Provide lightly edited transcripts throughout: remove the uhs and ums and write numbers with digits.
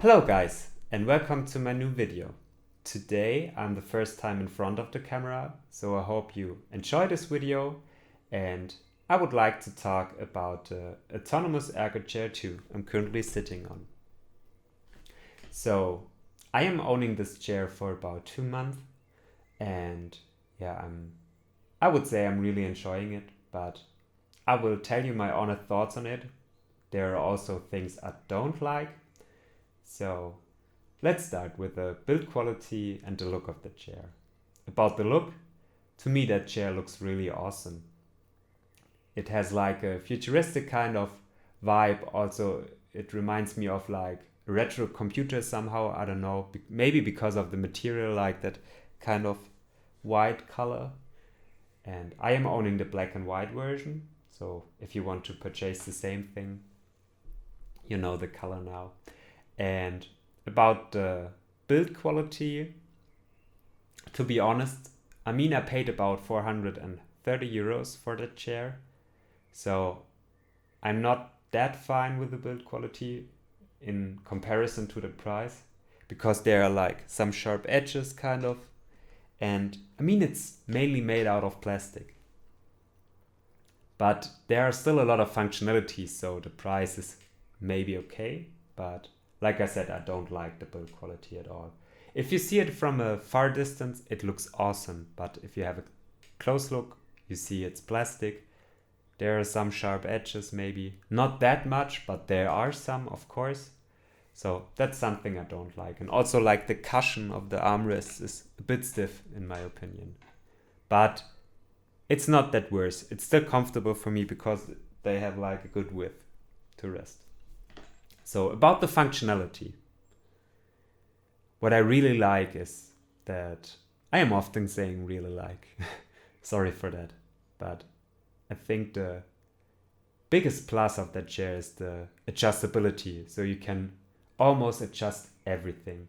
Hello guys, and welcome to my new video. Today I'm the first time in front of the camera, so I hope you enjoy this video, and I would like to talk about the autonomous ErgoChair 2 I'm currently sitting on. So I am owning this chair for about 2 months, and yeah, I would say I'm really enjoying it, but I will tell you my honest thoughts on it. There are also things I don't like. So let's start with the build quality and the look of the chair. About the look, to me that chair looks really awesome. It has like a futuristic kind of vibe. Also, it reminds me of like a retro computer somehow. I don't know, maybe because of the material, like that kind of white color. And I am owning the black and white version. So if you want to purchase the same thing, you know the color now. And about the build quality, to be honest, I paid about 430 euros for that chair. So I'm not that fine with the build quality in comparison to the price, because there are like some sharp edges kind of. And it's mainly made out of plastic. But there are still a lot of functionalities, so the price is maybe okay, but like I said, I don't like the build quality at all. If you see it from a far distance, it looks awesome. But if you have a close look, you see it's plastic. There are some sharp edges, maybe. Not that much, but there are some, of course. So that's something I don't like. And also like the cushion of the armrests is a bit stiff, in my opinion. But it's not that worse. It's still comfortable for me because they have like a good width to rest. So about the functionality, what I really like is that I am often saying really like, sorry for that, but I think the biggest plus of that chair is the adjustability. So you can almost adjust everything.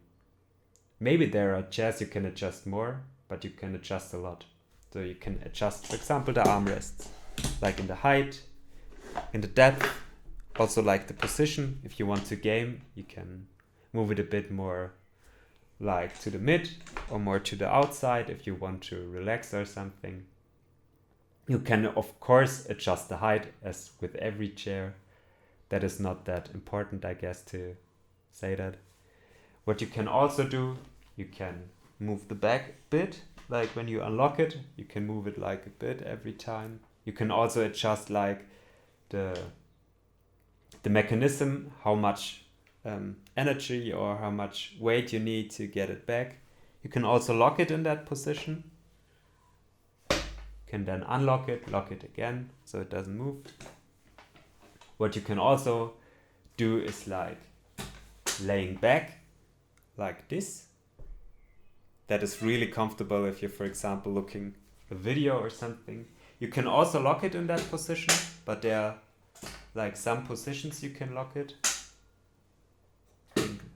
Maybe there are chairs you can adjust more, but you can adjust a lot. So you can adjust, for example, the armrests, like in the height, in the depth, also like the position. If you want to game, you can move it a bit more like to the mid or more to the outside if you want to relax or something. You can of course adjust the height, as with every chair. That is not that important, I guess, to say that. What you can also do, you can move the back a bit, like when you unlock it, you can move it like a bit every time. You can also adjust like the mechanism, how much energy or how much weight you need to get it back. You can also lock it in that position. You can then unlock it, lock it again, so it doesn't move. What you can also do is like laying back like this. That is really comfortable if you're, for example, looking a video or something. You can also lock it in that position, but there are like some positions you can lock it.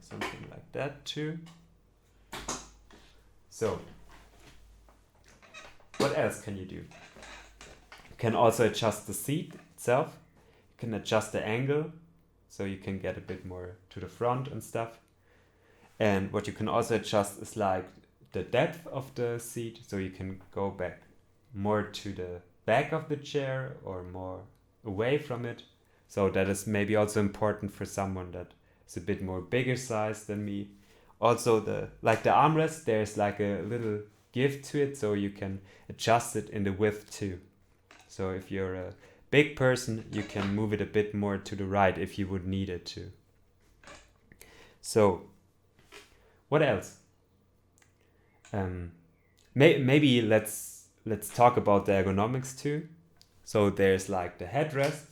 Something like that too. So, what else can you do? You can also adjust the seat itself. You can adjust the angle, so you can get a bit more to the front and stuff. And what you can also adjust is like the depth of the seat, so you can go back more to the back of the chair or more away from it. So that is maybe also important for someone that is a bit more bigger size than me. Also the armrest, there's like a little give to it, so you can adjust it in the width too. So if you're a big person, you can move it a bit more to the right if you would need it to. So what else? Maybe let's talk about the ergonomics too. So there's like the headrest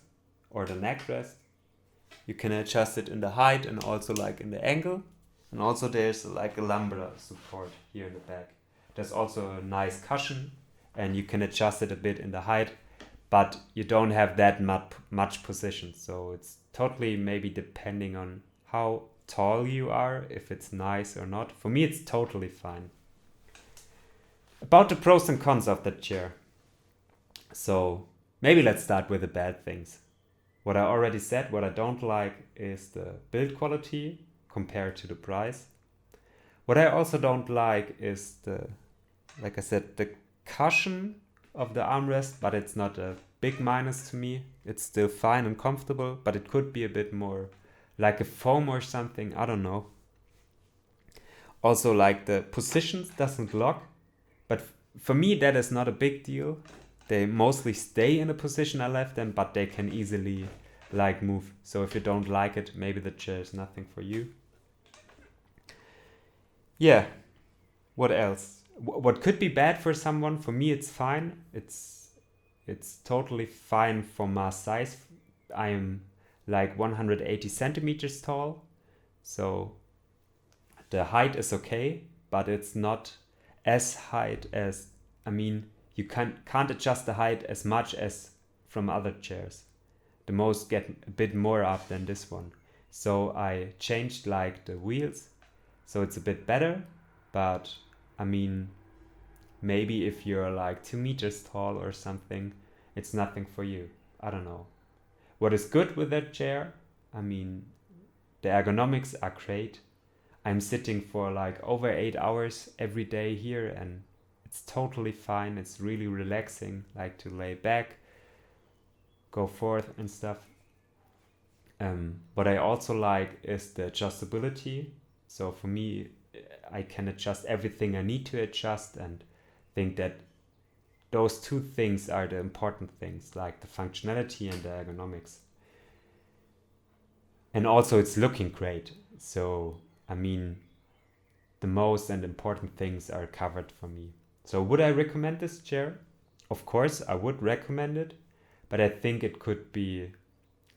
or the neck rest. You can adjust it in the height and also like in the angle. And also there's like a lumbar support here in the back. There's also a nice cushion, and you can adjust it a bit in the height, but you don't have that much position. So it's totally maybe depending on how tall you are, if it's nice or not. For me, it's totally fine. About the pros and cons of that chair. So maybe let's start with the bad things. What I already said, what I don't like is the build quality compared to the price. What I also don't like is like I said, the cushion of the armrest, but it's not a big minus to me. It's still fine and comfortable, but it could be a bit more like a foam or something, I don't know. Also, like the positions doesn't lock, but for me that is not a big deal. They mostly stay in the position I left them, but they can easily like move. So if you don't like it, maybe the chair is nothing for you. Yeah, what else? What could be bad for someone? For me, it's fine. It's totally fine for my size. I'm like 180 centimeters tall, so the height is okay, but it's not as height as, I mean, you can't adjust the height as much as from other chairs. The most get a bit more up than this one. So I changed like the wheels, so it's a bit better, but I mean, maybe if you're like 2 meters tall or something, it's nothing for you. I don't know. What is good with that chair? I mean, the ergonomics are great. I'm sitting for like over 8 hours every day here, and it's totally fine. It's really relaxing, like to lay back, go forth and stuff. What I also like is the adjustability. So for me, I can adjust everything I need to adjust, and think that those two things are the important things, like the functionality and the ergonomics. And also it's looking great. So, I mean, the most and important things are covered for me. So would I recommend this chair? Of course, I would recommend it, but I think it could be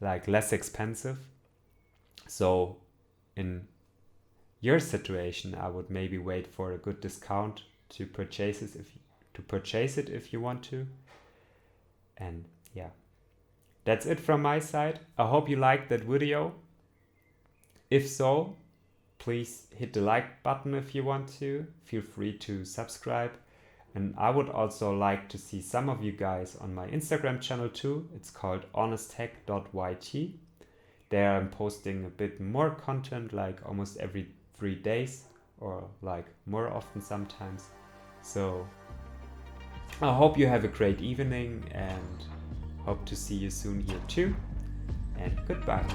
like less expensive. So in your situation, I would maybe wait for a good discount to purchase it if you want to. And yeah, that's it from my side. I hope you liked that video. If so, please hit the like button if you want to. Feel free to subscribe. And I would also like to see some of you guys on my Instagram channel too. It's called honesttech.yt. There I'm posting a bit more content, like almost every 3 days, or like more often sometimes. So I hope you have a great evening, and hope to see you soon here too. And goodbye.